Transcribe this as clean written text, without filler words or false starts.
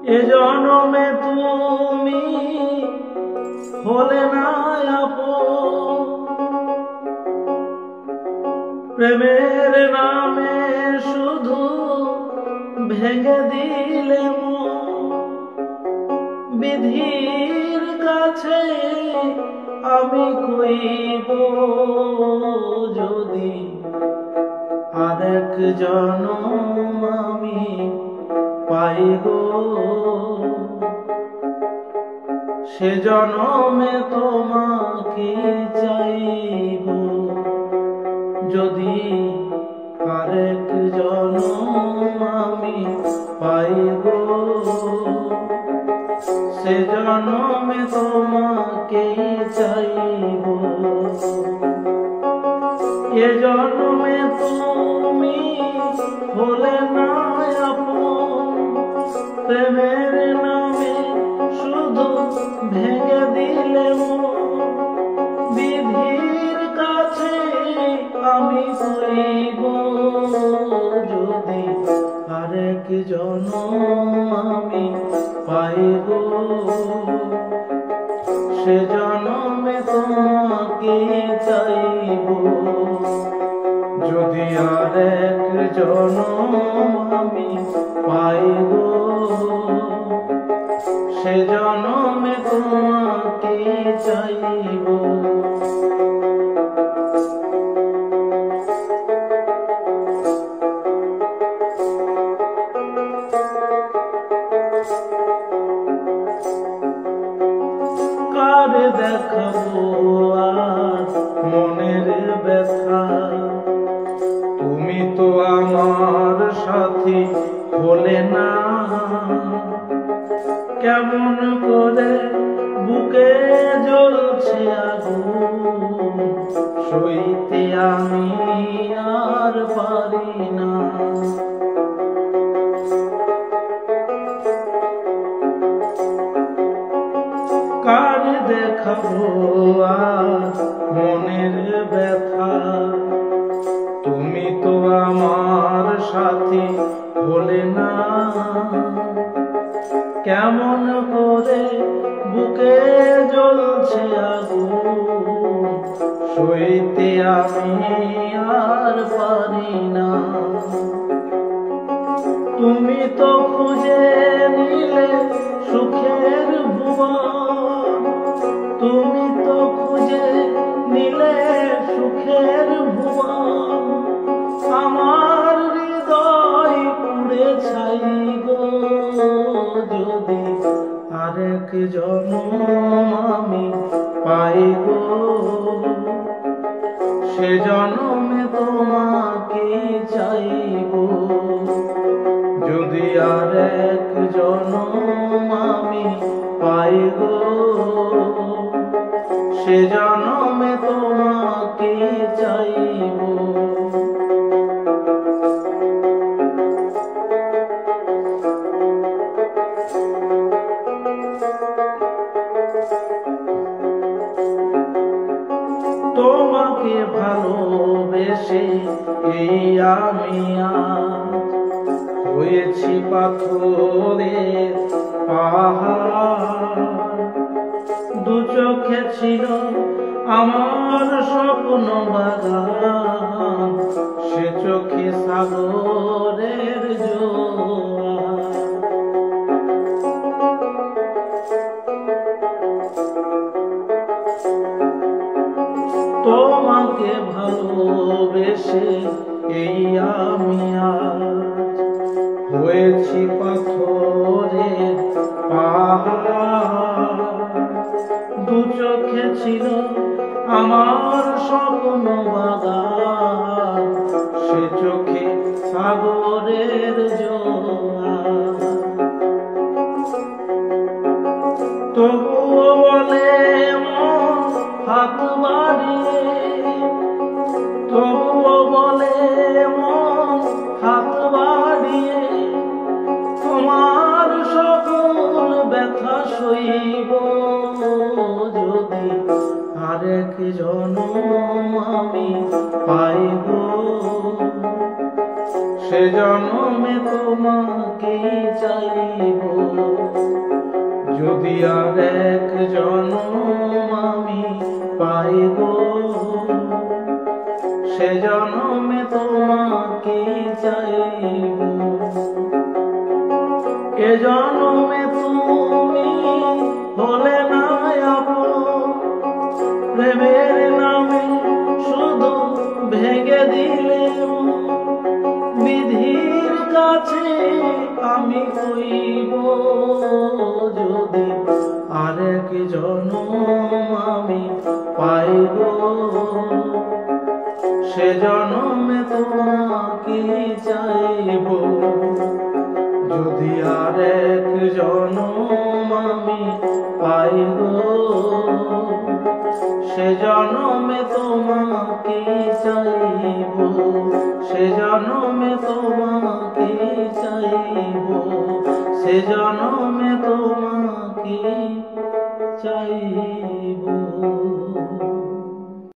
এ জনমে তুমি হলে না আপন, প্রেমের নামে শুধু ভেঙে দিলে মন। বিধির কাছে আমি কইব যদি আরেক জনম আমি পাইব, সে জনমে তোমাকে চাইব। যদি আরেক জনম আমি পাইব, সে জনমে তোমাকে চাইব। এ জনমে তুমি হলে না আপন, প্রেমের নামে শুধু ভেঙে দিলে মন। বিধির কাছে আমি কইব যদি আরেক জনম আমি পাইব, সে জনমে তোমাকে চাইব। যদি আরেক জনম আমি পাইব, সে জনমে তোমাকে চাইব। কার দেখাবো আজ মনের ব্যথা, তুমি তো আমার সাথী হলে না। কেমন করে বুকে জ্বলছে আগুন, সইতে আমি আর পারি না। কার দেখাবো আজ মনের ব্যথা, তুমি তো আমার সাথী হলে না। কেমন করে বুকে জ্বলছে আগুন, সইতে আমি আর পারি না। তুমি তো খুঁজে নিলে সুখের ভুবন, তুমি তো খুঁজে নিলে সুখের ভুবন। আমার হৃদয় পুড়ে ছাই গো, যদি আরেক জনম আমি পাইব, সে জনমে তোমাকে চাইব। যদি আরেক জনম আমি পাইব, সে জনমে তোমাকে চাইব। তোমাকে ভালোবেসে এই আমি আজ হয়েছি পাথরের পাহাড়। দু চোখে ছিল আমার স্বপ্ন বাগান, সে চোখে সাগরের জোয়ার। তোমাকে ভালোবেসে এই আমি আজ হয়েছি পাথরের পাহাড়। দু চোখে ছিল আমার স্বপ্ন বাগান, সে চোখে সাগরের জোয়ার। তবুও বলে মন হাত বাড়িয়ে, তবুও বলে মন হাত বাড়িয়ে, তোমার সকল ব্যথা সইব। যদি আরেক জনম আমি পাইব, সে জনমে তোমাকে চাইব। যদি আর এক জনম আমি পাই গো, সে জনমে তোমাকে চাইব। এ জনমে তুমি হলে না আপন, প্রেমের নামে শুধু ভেঙে দিলে বিধির কাছে আমি হইব। যদি আরেক জনম আমি পাইব, সে জনমে তোমাকে চাইব। যদি আরেক জনম আমি পাইব, সে জনমে তোমাকে চাইব। সে জনমে তোমাকে চাইব। সে জনমে তোমাকে চাইব।